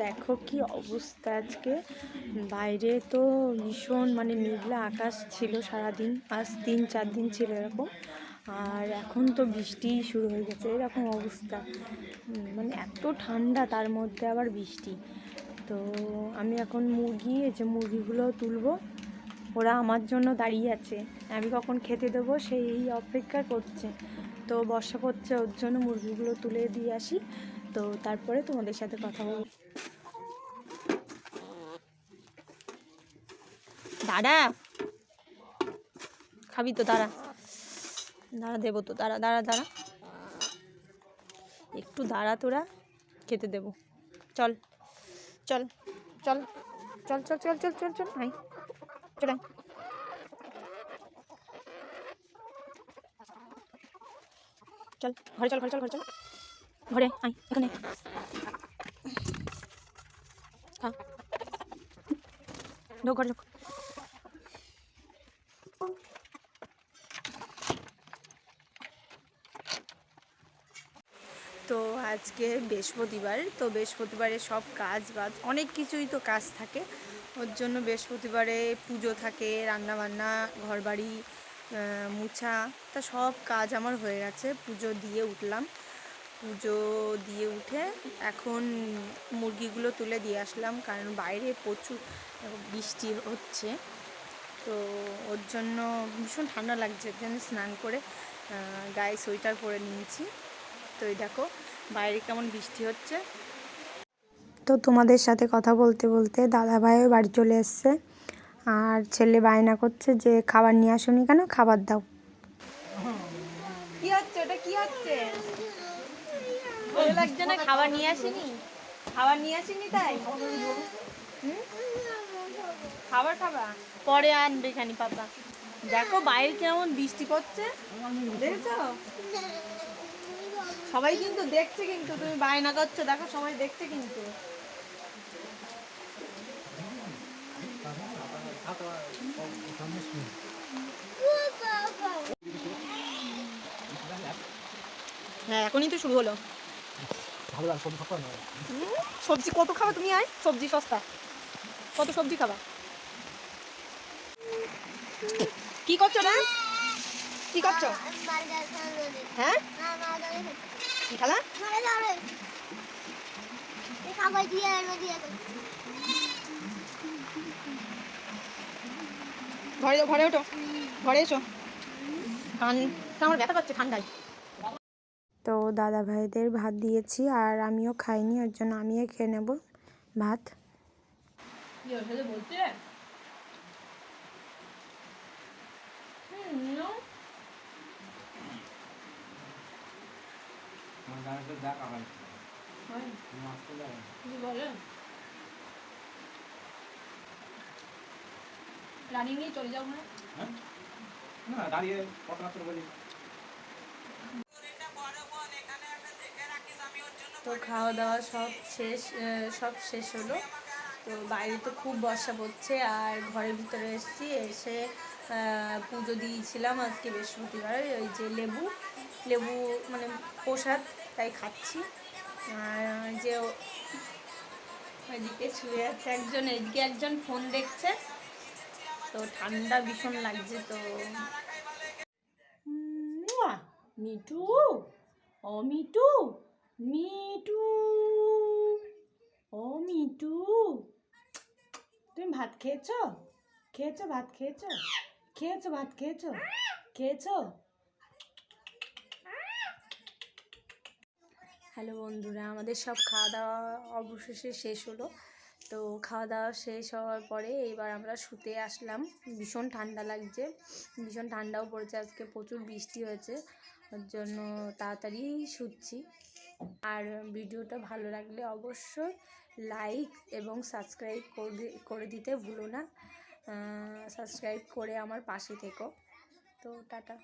দেখো কি অবস্থা আজকে বাইরে। তো ভীষণ মানে মেঘলা আকাশ ছিল সারাদিন, আজ 3-4 দিন ছিল এরকম। আর এখন তো বৃষ্টি শুরু হয়ে গেছে, এরকম অবস্থা। মানে এত ঠান্ডা, তার মধ্যে আবার বৃষ্টি। তো আমি এখন মুরগিগুলো তুলবো। ওরা আমার জন্য দাঁড়িয়ে আছে, আমি কখন খেতে দেবো সেই অপেক্ষা করছে। তো বর্ষা পড়ছে, ওর জন্য মুরগিগুলো তুলে দিয়ে আসি, তো তারপরে তোমাদের সাথে কথা বলবো। দাঁড়া, খাবি তো? দাঁড়া দাঁড়া, দেবো তো, দাঁড়া দাঁড়া দাঁড়া, একটু দাঁড়া, তোরা খেতে দেবো। চল চল চল চল চল চল চল চল চল আয়, চল আয়। চল ঘরে, চল ঘরে, চল ঘরে, চল ঘরে আয়, এখানে খা, ঢোক ঘরে ঢোক। তো আজকে বৃহস্পতিবার, তো বৃহস্পতিবারে সব কাজ বাজ অনেক কিছুই তো কাজ থাকে, ওর জন্য বৃহস্পতিবারে পুজো থাকে, রান্নাবান্না, ঘরবাড়ি মুছা, তা সব কাজ আমার হয়ে গেছে। পুজো দিয়ে উঠলাম, পুজো দিয়ে উঠে এখন মুরগিগুলো তুলে দিয়ে আসলাম, কারণ বাইরে প্রচুর বৃষ্টি হচ্ছে। তো ওর জন্য ভীষণ ঠান্ডা লাগছে, এর জন্য স্নান করে গায়ে সোয়েটার পরে নিয়েছি। তো এই দেখো বাইরে কেমন বৃষ্টি হচ্ছে। তো তোমাদের সাথে কথা বলতে বলতে দাদাভাইও বাড়ি চলে এসছে, আর ছেলে বায়না করছে যে খাবার নিয়ে আসোনি কেন, খাবার দাও। কি হচ্ছে ওটা, কি হচ্ছে? ভালো লাগছে না? খাবার নিয়ে আসিনি, খাবার নিয়ে আসিনি তাই? খাবার খাবা পরে আনবে খানি পাপা। দেখো বাইরে কেমন বৃষ্টি পড়ছে, দেখেছো? সবাই কিন্তু দেখছে, কিন্তু তুমি বায়না করছো, দেখো সবাই দেখছে কিন্তু। হ্যাঁ এখনই তো শুরু হলো। সবজি কত খাবা তুমি? আয়, সবজি সস্তা, কত সবজি খাবা? কি করছো না, কি করছো? হ্যাঁ কি খেলা? ঘরে ঘরে ওঠো, ঘরে এসো, কানটা আমার ব্যথা করছে ঠান্ডায়। তো দাদা ভাইদের ভাত দিয়েছি, আর আমিও খাইনি, ওর জন্য আমিও খেয়ে নেব ভাত। রানিং নিয়ে চলে যাও না, দাঁড়িয়ে কথাবার্তা বলি। তো খাওয়া দাওয়া সব শেষ হলো। তো বাইরে তো খুব বর্ষা পড়ছে, আর ঘরের ভিতরে এসে পুজো দিয়েছিলাম আজকে বৃহস্পতিবার। ওই যে লেবু মানে প্রসাদ, তাই খাচ্ছি। আর যে ওইদিকে শুয়ে আছে একজন, এদিকে একজন ফোন দেখছে। তো ঠান্ডা ভীষণ লাগছে। তো মিঠু, ও মিঠু, মিঠু, ও মিঠু, তুমি ভাত খেয়েছো? খেয়েছো ভাত? খেয়েছো? খেয়েছো ভাত? খেয়েছো? খেয়েছো? হ্যালো বন্ধুরা, আমাদের সব খাওয়া দাওয়া অবশেষে শেষ হলো। তো খাওয়া দাওয়া শেষ হওয়ার পরে এবার আমরা শুতে আসলাম। ভীষণ ঠান্ডা লাগছে, ভীষণ ঠান্ডাও পড়েছে, আজকে প্রচুর বৃষ্টি হয়েছে, ওর জন্য তাড়াতাড়ি শুচ্ছি। আর ভিডিওটা ভালো লাগলে অবশ্যই লাইক এবং সাবস্ক্রাইব করে দিতে ভুলো না। সাবস্ক্রাইব করে আমার পাশে থেকো। তো টাটা।